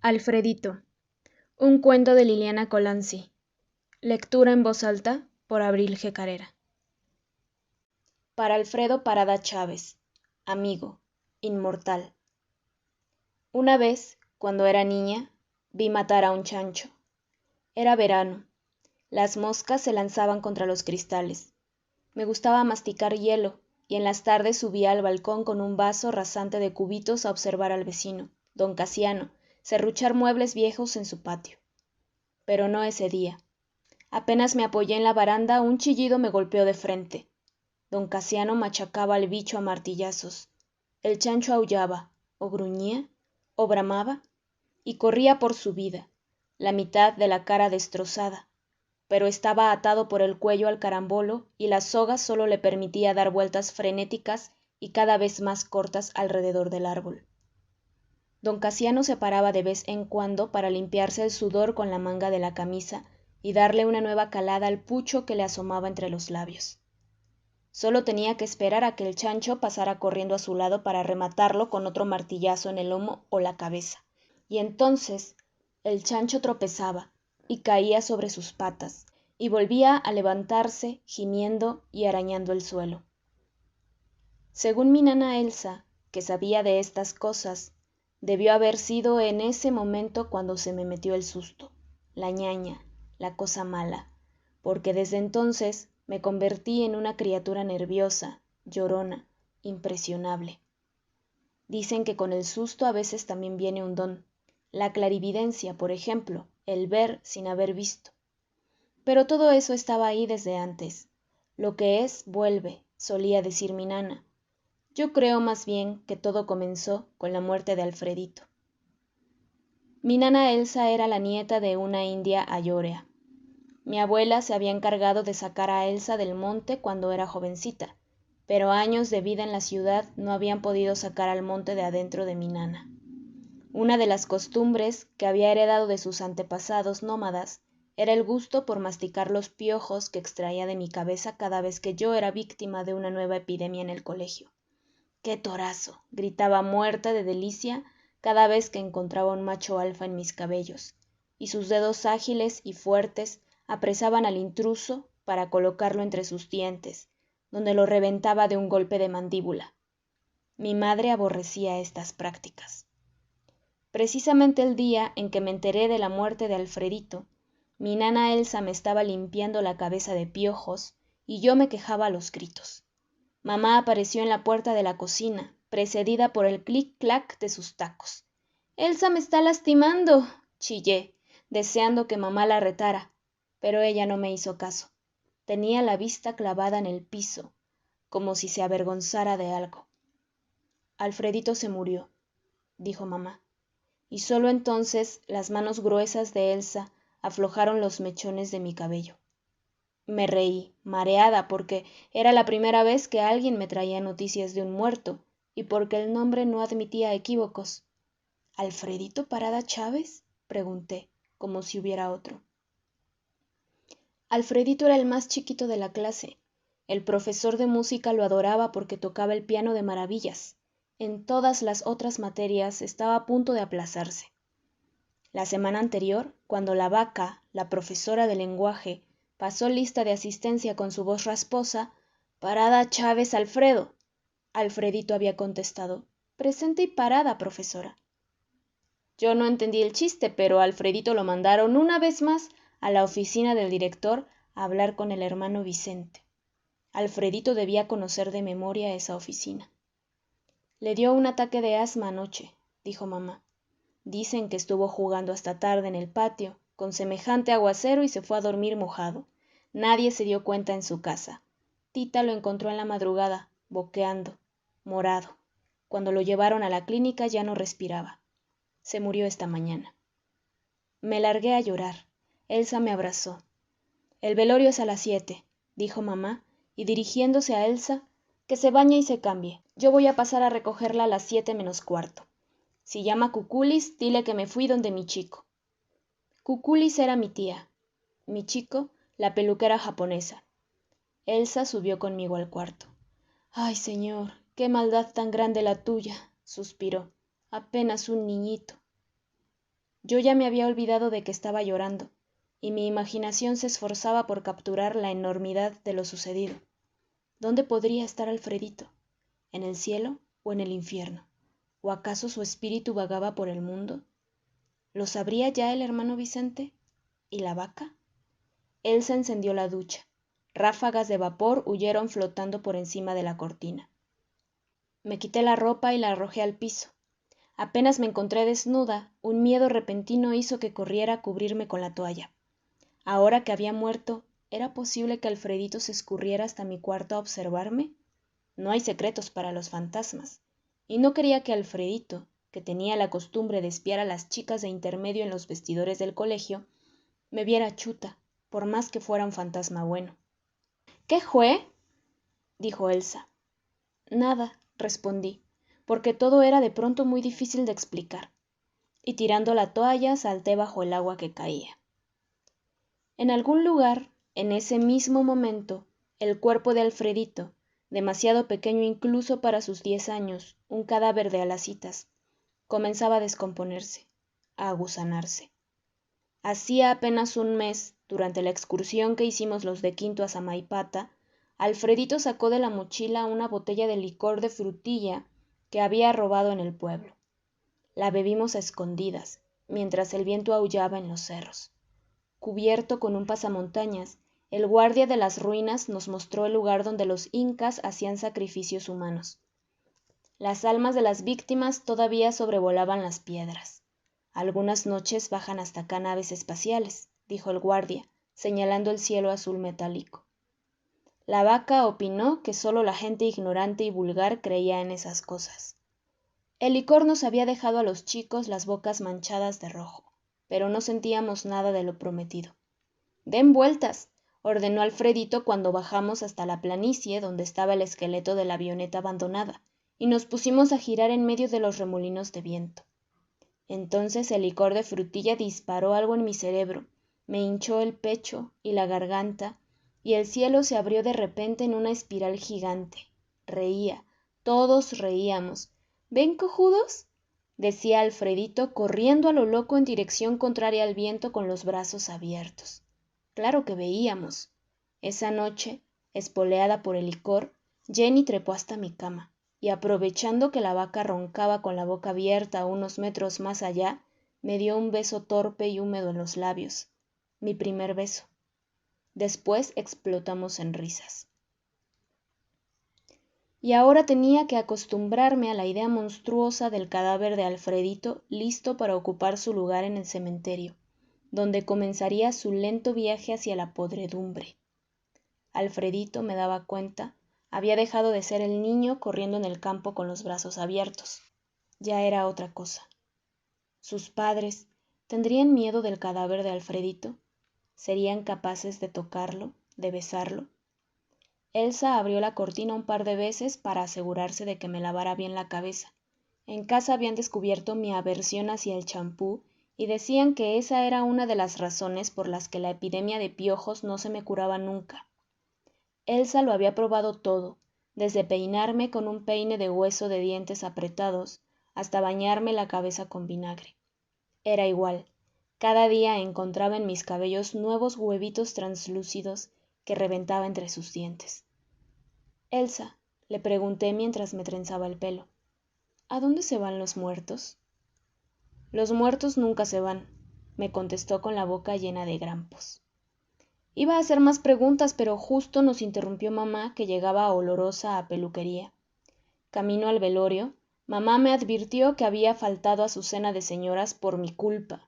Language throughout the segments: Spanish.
Alfredito. Un cuento de Liliana Colanzi. Lectura en voz alta por Abril G. Carrera. Para Alfredo Parada Chávez. Amigo. Inmortal. Una vez, cuando era niña, vi matar a un chancho. Era verano. Las moscas se lanzaban contra los cristales. Me gustaba masticar hielo, y en las tardes subía al balcón con un vaso rasante de cubitos a observar al vecino, don Casiano, serruchar muebles viejos en su patio. Pero no ese día. Apenas me apoyé en la baranda, un chillido me golpeó de frente. Don Casiano machacaba al bicho a martillazos. El chancho aullaba, o gruñía, o bramaba, y corría por su vida, la mitad de la cara destrozada, pero estaba atado por el cuello al carambolo y la soga solo le permitía dar vueltas frenéticas y cada vez más cortas alrededor del árbol. Don Casiano se paraba de vez en cuando para limpiarse el sudor con la manga de la camisa y darle una nueva calada al pucho que le asomaba entre los labios. Solo tenía que esperar a que el chancho pasara corriendo a su lado para rematarlo con otro martillazo en el lomo o la cabeza, y entonces el chancho tropezaba y caía sobre sus patas, y volvía a levantarse gimiendo y arañando el suelo. Según mi nana Elsa, que sabía de estas cosas, debió haber sido en ese momento cuando se me metió el susto, la ñaña, la cosa mala, porque desde entonces me convertí en una criatura nerviosa, llorona, impresionable. Dicen que con el susto a veces también viene un don, la clarividencia, por ejemplo, el ver sin haber visto. Pero todo eso estaba ahí desde antes. Lo que es, vuelve, solía decir mi nana. Yo creo más bien que todo comenzó con la muerte de Alfredito. Mi nana Elsa era la nieta de una india ayórea. Mi abuela se había encargado de sacar a Elsa del monte cuando era jovencita, pero años de vida en la ciudad no habían podido sacar al monte de adentro de mi nana. Una de las costumbres que había heredado de sus antepasados nómadas era el gusto por masticar los piojos que extraía de mi cabeza cada vez que yo era víctima de una nueva epidemia en el colegio. ¡Qué torazo! Gritaba muerta de delicia cada vez que encontraba un macho alfa en mis cabellos, y sus dedos ágiles y fuertes apresaban al intruso para colocarlo entre sus dientes, donde lo reventaba de un golpe de mandíbula. Mi madre aborrecía estas prácticas. Precisamente el día en que me enteré de la muerte de Alfredito, mi nana Elsa me estaba limpiando la cabeza de piojos y yo me quejaba a los gritos. Mamá apareció en la puerta de la cocina, precedida por el clic-clac de sus tacos. «¡Elsa me está lastimando!», chillé, deseando que mamá la retara, pero ella no me hizo caso. Tenía la vista clavada en el piso, como si se avergonzara de algo. «Alfredito se murió», dijo mamá, y solo entonces las manos gruesas de Elsa aflojaron los mechones de mi cabello. Me reí, mareada, porque era la primera vez que alguien me traía noticias de un muerto y porque el nombre no admitía equívocos. ¿Alfredito Parada Chávez?, pregunté, como si hubiera otro. Alfredito era el más chiquito de la clase. El profesor de música lo adoraba porque tocaba el piano de maravillas. En todas las otras materias estaba a punto de aplazarse. La semana anterior, cuando la vaca, la profesora de lenguaje, pasó lista de asistencia con su voz rasposa, «Parada Chávez Alfredo». Alfredito había contestado, «Presente y parada, profesora». Yo no entendí el chiste, pero a Alfredito lo mandaron una vez más a la oficina del director a hablar con el hermano Vicente. Alfredito debía conocer de memoria esa oficina. «Le dio un ataque de asma anoche», dijo mamá. «Dicen que estuvo jugando hasta tarde en el patio, con semejante aguacero, y se fue a dormir mojado. Nadie se dio cuenta en su casa. Tita lo encontró en la madrugada, boqueando, morado. Cuando lo llevaron a la clínica ya no respiraba. Se murió esta mañana». Me largué a llorar. Elsa me abrazó. «El velorio es a las 7», dijo mamá, y dirigiéndose a Elsa, «que se bañe y se cambie. Yo voy a pasar a recogerla a las 7 menos cuarto. Si llama Cuculis, dile que me fui donde mi chico». Cuculis era mi tía. Mi chico, la peluquera japonesa. Elsa subió conmigo al cuarto. «Ay, señor, qué maldad tan grande la tuya», suspiró. «Apenas un niñito». Yo ya me había olvidado de que estaba llorando, y mi imaginación se esforzaba por capturar la enormidad de lo sucedido. ¿Dónde podría estar Alfredito? ¿En el cielo o en el infierno? ¿O acaso su espíritu vagaba por el mundo? ¿Lo sabría ya el hermano Vicente? ¿Y la vaca? Elsa encendió la ducha. Ráfagas de vapor huyeron flotando por encima de la cortina. Me quité la ropa y la arrojé al piso. Apenas me encontré desnuda, un miedo repentino hizo que corriera a cubrirme con la toalla. Ahora que había muerto, ¿era posible que Alfredito se escurriera hasta mi cuarto a observarme? No hay secretos para los fantasmas. Y no quería que Alfredito, que tenía la costumbre de espiar a las chicas de intermedio en los vestidores del colegio, me viera chuta, por más que fuera un fantasma bueno. ¿Qué jue? Dijo Elsa. Nada, respondí, porque todo era de pronto muy difícil de explicar, y tirando la toalla salté bajo el agua que caía. En algún lugar, en ese mismo momento, el cuerpo de Alfredito, demasiado pequeño incluso para sus 10 años, un cadáver de alacitas, comenzaba a descomponerse, a aguzanarse. Hacía apenas un mes, durante la excursión que hicimos los de quinto a Samaipata, Alfredito sacó de la mochila una botella de licor de frutilla que había robado en el pueblo. La bebimos a escondidas, mientras el viento aullaba en los cerros. Cubierto con un pasamontañas, el guardia de las ruinas nos mostró el lugar donde los incas hacían sacrificios humanos. Las almas de las víctimas todavía sobrevolaban las piedras. Algunas noches bajan hasta acá naves espaciales, dijo el guardia, señalando el cielo azul metálico. La vaca opinó que solo la gente ignorante y vulgar creía en esas cosas. El licor nos había dejado a los chicos las bocas manchadas de rojo, pero no sentíamos nada de lo prometido. «Den vueltas», ordenó Alfredito cuando bajamos hasta la planicie donde estaba el esqueleto de la avioneta abandonada, y nos pusimos a girar en medio de los remolinos de viento. Entonces el licor de frutilla disparó algo en mi cerebro, me hinchó el pecho y la garganta, y el cielo se abrió de repente en una espiral gigante. Reía, todos reíamos. «¿Ven, cojudos?», decía Alfredito, corriendo a lo loco en dirección contraria al viento con los brazos abiertos. Claro que veíamos. Esa noche, espoleada por el licor, Jenny trepó hasta mi cama, y aprovechando que la vaca roncaba con la boca abierta a unos metros más allá, me dio un beso torpe y húmedo en los labios. Mi primer beso. Después explotamos en risas. Y ahora tenía que acostumbrarme a la idea monstruosa del cadáver de Alfredito listo para ocupar su lugar en el cementerio, donde comenzaría su lento viaje hacia la podredumbre. Alfredito, me daba cuenta, había dejado de ser el niño corriendo en el campo con los brazos abiertos. Ya era otra cosa. Sus padres, ¿tendrían miedo del cadáver de Alfredito? ¿Serían capaces de tocarlo, de besarlo? Elsa abrió la cortina un par de veces para asegurarse de que me lavara bien la cabeza. En casa habían descubierto mi aversión hacia el champú y decían que esa era una de las razones por las que la epidemia de piojos no se me curaba nunca. Elsa lo había probado todo, desde peinarme con un peine de hueso de dientes apretados hasta bañarme la cabeza con vinagre. Era igual. Cada día encontraba en mis cabellos nuevos huevitos translúcidos que reventaba entre sus dientes. «Elsa», le pregunté mientras me trenzaba el pelo, «¿a dónde se van los muertos?» «Los muertos nunca se van», me contestó con la boca llena de grampos. Iba a hacer más preguntas, pero justo nos interrumpió mamá, que llegaba olorosa a peluquería. Camino al velorio, mamá me advirtió que había faltado a su cena de señoras por mi culpa.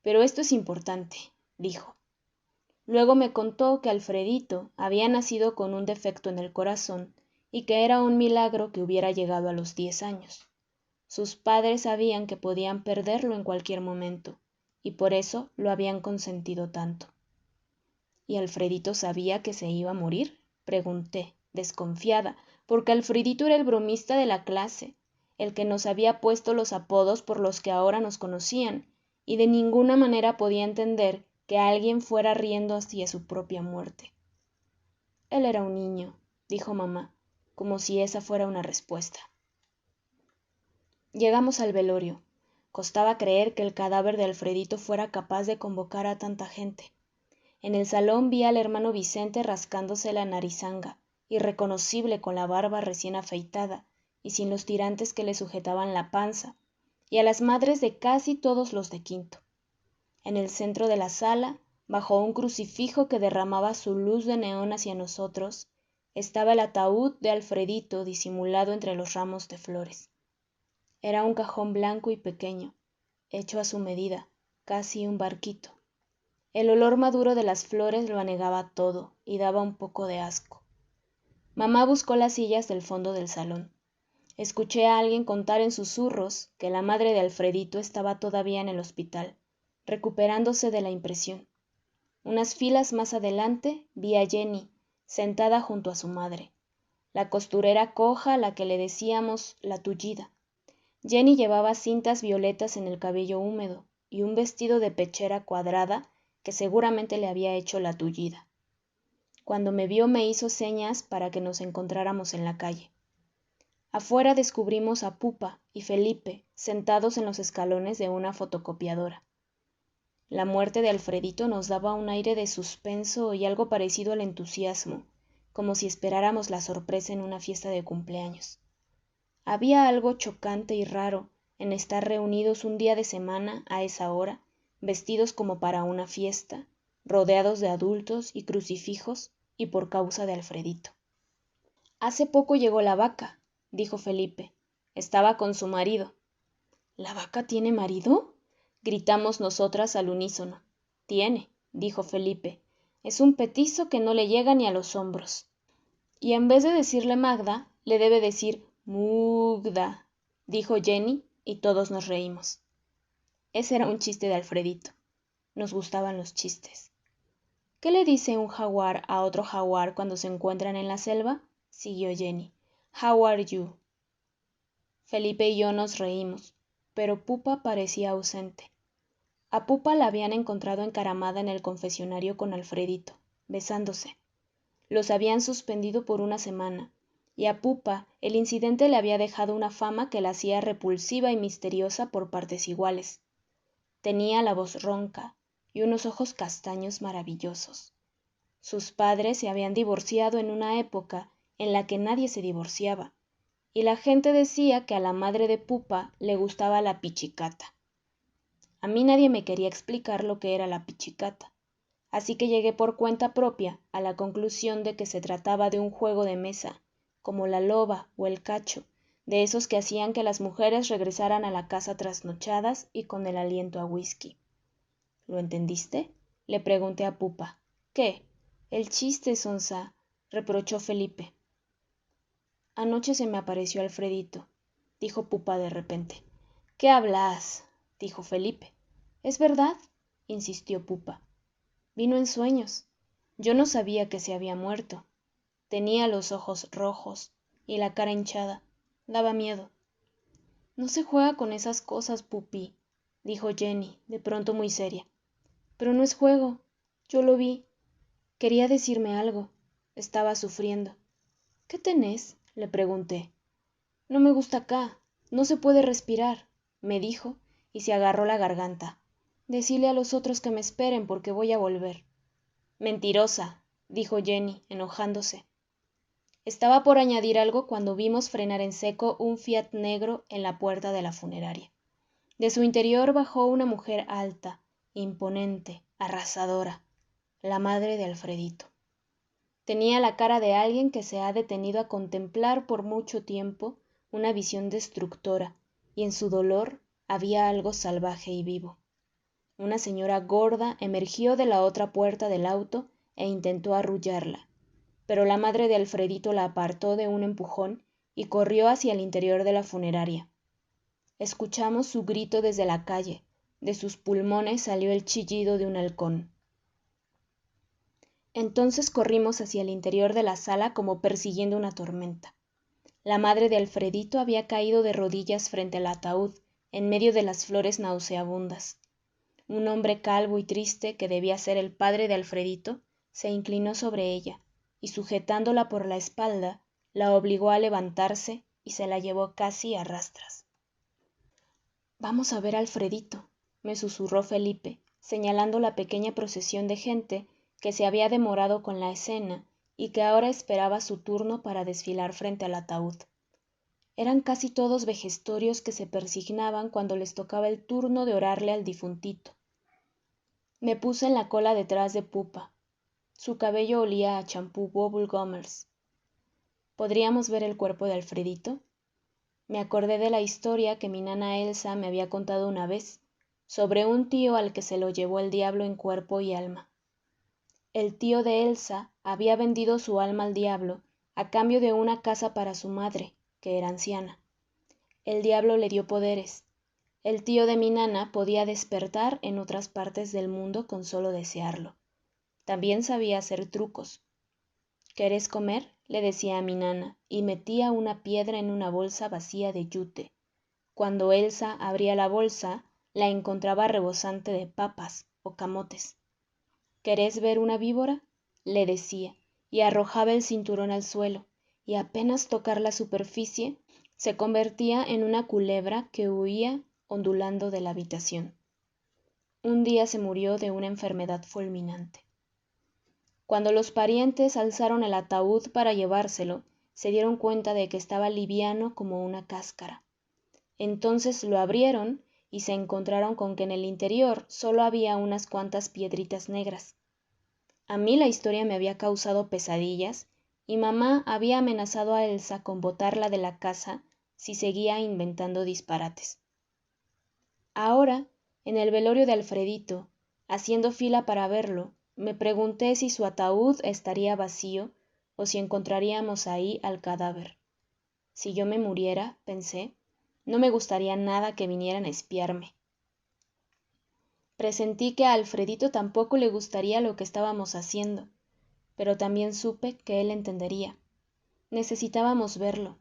«Pero esto es importante», dijo. Luego me contó que Alfredito había nacido con un defecto en el corazón y que era un milagro que hubiera llegado a los 10 años. Sus padres sabían que podían perderlo en cualquier momento, y por eso lo habían consentido tanto. ¿Y Alfredito sabía que se iba a morir?, pregunté, desconfiada, porque Alfredito era el bromista de la clase, el que nos había puesto los apodos por los que ahora nos conocían, y de ninguna manera podía entender que alguien fuera riendo hacia su propia muerte. Él era un niño, dijo mamá, como si esa fuera una respuesta. Llegamos al velorio. Costaba creer que el cadáver de Alfredito fuera capaz de convocar a tanta gente. En el salón vi al hermano Vicente rascándose la narizanga, irreconocible con la barba recién afeitada y sin los tirantes que le sujetaban la panza, y a las madres de casi todos los de quinto. En el centro de la sala, bajo un crucifijo que derramaba su luz de neón hacia nosotros, estaba el ataúd de Alfredito disimulado entre los ramos de flores. Era un cajón blanco y pequeño, hecho a su medida, casi un barquito. El olor maduro de las flores lo anegaba todo y daba un poco de asco. Mamá buscó las sillas del fondo del salón. Escuché a alguien contar en susurros que la madre de Alfredito estaba todavía en el hospital, recuperándose de la impresión. Unas filas más adelante vi a Jenny, sentada junto a su madre, la costurera coja a la que le decíamos la tullida. Jenny llevaba cintas violetas en el cabello húmedo y un vestido de pechera cuadrada que seguramente le había hecho la tullida. Cuando me vio me hizo señas para que nos encontráramos en la calle. Afuera descubrimos a Pupa y Felipe sentados en los escalones de una fotocopiadora. La muerte de Alfredito nos daba un aire de suspenso y algo parecido al entusiasmo, como si esperáramos la sorpresa en una fiesta de cumpleaños. Había algo chocante y raro en estar reunidos un día de semana a esa hora, vestidos como para una fiesta, rodeados de adultos y crucifijos, y por causa de Alfredito. Hace poco llegó la vaca, dijo Felipe. Estaba con su marido. ¿La vaca tiene marido? Gritamos nosotras al unísono. Tiene, dijo Felipe. Es un petizo que no le llega ni a los hombros. Y en vez de decirle Magda, le debe decir Mugda, dijo Jenny, y todos nos reímos. Ese era un chiste de Alfredito. Nos gustaban los chistes. ¿Qué le dice un jaguar a otro jaguar cuando se encuentran en la selva? Siguió Jenny. How are you? Felipe y yo nos reímos, pero Pupa parecía ausente. A Pupa la habían encontrado encaramada en el confesionario con Alfredito, besándose. Los habían suspendido por una semana, y a Pupa el incidente le había dejado una fama que la hacía repulsiva y misteriosa por partes iguales. Tenía la voz ronca y unos ojos castaños maravillosos. Sus padres se habían divorciado en una época en la que nadie se divorciaba, y la gente decía que a la madre de Pupa le gustaba la pichicata. A mí nadie me quería explicar lo que era la pichicata, así que llegué por cuenta propia a la conclusión de que se trataba de un juego de mesa, como la loba o el cacho, de esos que hacían que las mujeres regresaran a la casa trasnochadas y con el aliento a whisky. ¿Lo entendiste? Le pregunté a Pupa. ¿Qué? El chiste, sonsa, reprochó Felipe. Anoche se me apareció Alfredito, dijo Pupa de repente. ¿Qué hablas? Dijo Felipe. ¿Es verdad? Insistió Pupa. Vino en sueños. Yo no sabía que se había muerto. Tenía los ojos rojos y la cara hinchada. Daba miedo. No se juega con esas cosas, Pupi, dijo Jenny, de pronto muy seria. Pero no es juego. Yo lo vi. Quería decirme algo. Estaba sufriendo. ¿Qué tenés? Le pregunté. No me gusta acá. No se puede respirar, me dijo, y se agarró la garganta. Decile a los otros que me esperen porque voy a volver. Mentirosa, dijo Jenny, enojándose. Estaba por añadir algo cuando vimos frenar en seco un Fiat negro en la puerta de la funeraria. De su interior bajó una mujer alta, imponente, arrasadora, la madre de Alfredito. Tenía la cara de alguien que se ha detenido a contemplar por mucho tiempo una visión destructora, y en su dolor había algo salvaje y vivo. Una señora gorda emergió de la otra puerta del auto e intentó arrullarla, pero la madre de Alfredito la apartó de un empujón y corrió hacia el interior de la funeraria. Escuchamos su grito desde la calle, de sus pulmones salió el chillido de un halcón. Entonces corrimos hacia el interior de la sala como persiguiendo una tormenta. La madre de Alfredito había caído de rodillas frente al ataúd, en medio de las flores nauseabundas. Un hombre calvo y triste, que debía ser el padre de Alfredito, se inclinó sobre ella, y sujetándola por la espalda, la obligó a levantarse y se la llevó casi a rastras. Vamos a ver a Alfredito, me susurró Felipe, señalando la pequeña procesión de gente que se había demorado con la escena y que ahora esperaba su turno para desfilar frente al ataúd. Eran casi todos vejestorios que se persignaban cuando les tocaba el turno de orarle al difuntito. Me puse en la cola detrás de Pupa. Su cabello olía a champú Bubble Gummers. ¿Podríamos ver el cuerpo de Alfredito? Me acordé de la historia que mi nana Elsa me había contado una vez, sobre un tío al que se lo llevó el diablo en cuerpo y alma. El tío de Elsa había vendido su alma al diablo a cambio de una casa para su madre, que era anciana. El diablo le dio poderes. El tío de mi nana podía despertar en otras partes del mundo con solo desearlo. También sabía hacer trucos. ¿Querés comer?, le decía a mi nana, y metía una piedra en una bolsa vacía de yute. Cuando Elsa abría la bolsa, la encontraba rebosante de papas o camotes. ¿Querés ver una víbora?, le decía, y arrojaba el cinturón al suelo, y apenas tocar la superficie, se convertía en una culebra que huía ondulando de la habitación. Un día se murió de una enfermedad fulminante. Cuando los parientes alzaron el ataúd para llevárselo, se dieron cuenta de que estaba liviano como una cáscara. Entonces lo abrieron y se encontraron con que en el interior solo había unas cuantas piedritas negras. A mí la historia me había causado pesadillas y mamá había amenazado a Elsa con botarla de la casa si seguía inventando disparates. Ahora, en el velorio de Alfredito, haciendo fila para verlo, me pregunté si su ataúd estaría vacío o si encontraríamos ahí al cadáver. Si yo me muriera, pensé, no me gustaría nada que vinieran a espiarme. Presentí que a Alfredito tampoco le gustaría lo que estábamos haciendo, pero también supe que él entendería. Necesitábamos verlo.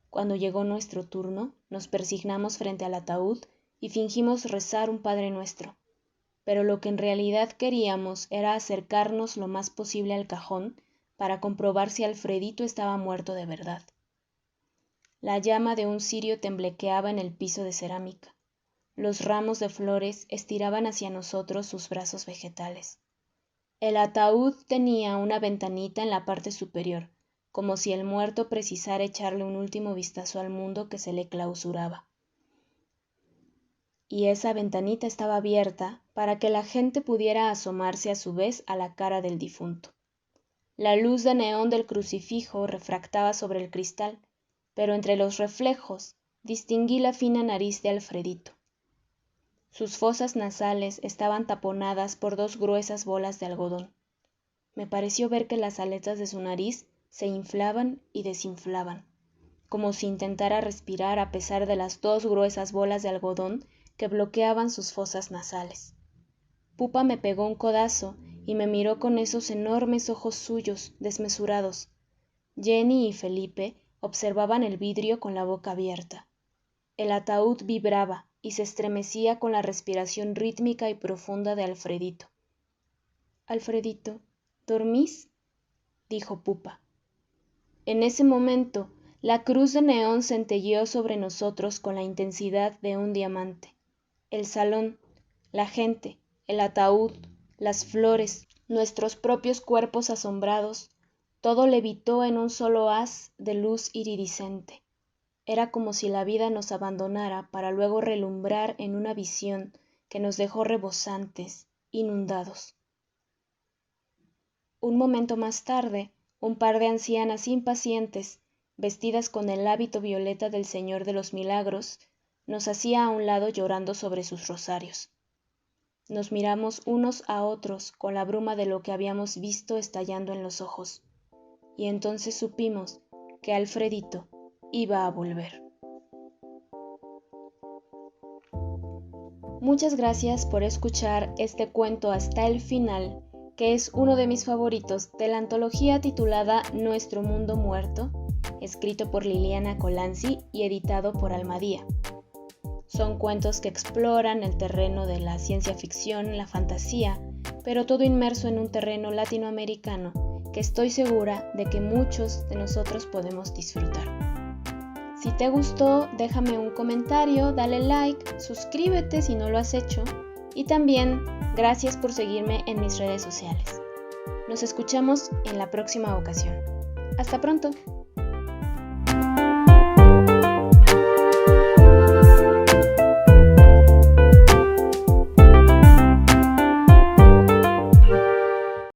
Cuando llegó nuestro turno, nos persignamos frente al ataúd y fingimos rezar un Padre Nuestro. Pero lo que en realidad queríamos era acercarnos lo más posible al cajón para comprobar si Alfredito estaba muerto de verdad. La llama de un cirio temblequeaba en el piso de cerámica. Los ramos de flores estiraban hacia nosotros sus brazos vegetales. El ataúd tenía una ventanita en la parte superior, como si el muerto precisara echarle un último vistazo al mundo que se le clausuraba. Y esa ventanita estaba abierta para que la gente pudiera asomarse a su vez a la cara del difunto. La luz de neón del crucifijo refractaba sobre el cristal, pero entre los reflejos distinguí la fina nariz de Alfredito. Sus fosas nasales estaban taponadas por dos gruesas bolas de algodón. Me pareció ver que las aletas de su nariz se inflaban y desinflaban, como si intentara respirar a pesar de las dos gruesas bolas de algodón que bloqueaban sus fosas nasales. Pupa me pegó un codazo y me miró con esos enormes ojos suyos, desmesurados. Jenny y Felipe observaban el vidrio con la boca abierta. El ataúd vibraba y se estremecía con la respiración rítmica y profunda de Alfredito. «Alfredito, ¿dormís?», dijo Pupa. En ese momento, la cruz de neón centelleó sobre nosotros con la intensidad de un diamante. El salón, la gente, el ataúd, las flores, nuestros propios cuerpos asombrados, todo levitó en un solo haz de luz iridiscente. Era como si la vida nos abandonara para luego relumbrar en una visión que nos dejó rebosantes, inundados. Un momento más tarde, un par de ancianas impacientes, vestidas con el hábito violeta del Señor de los Milagros, nos hacía a un lado llorando sobre sus rosarios. Nos miramos unos a otros con la bruma de lo que habíamos visto estallando en los ojos, y entonces supimos que Alfredito iba a volver. Muchas gracias por escuchar este cuento hasta el final, que es uno de mis favoritos de la antología titulada Nuestro Mundo Muerto, escrito por Liliana Colanzi y editado por Almadía. Son cuentos que exploran el terreno de la ciencia ficción, la fantasía, pero todo inmerso en un terreno latinoamericano que estoy segura de que muchos de nosotros podemos disfrutar. Si te gustó, déjame un comentario, dale like, suscríbete si no lo has hecho y también gracias por seguirme en mis redes sociales. Nos escuchamos en la próxima ocasión. Hasta pronto.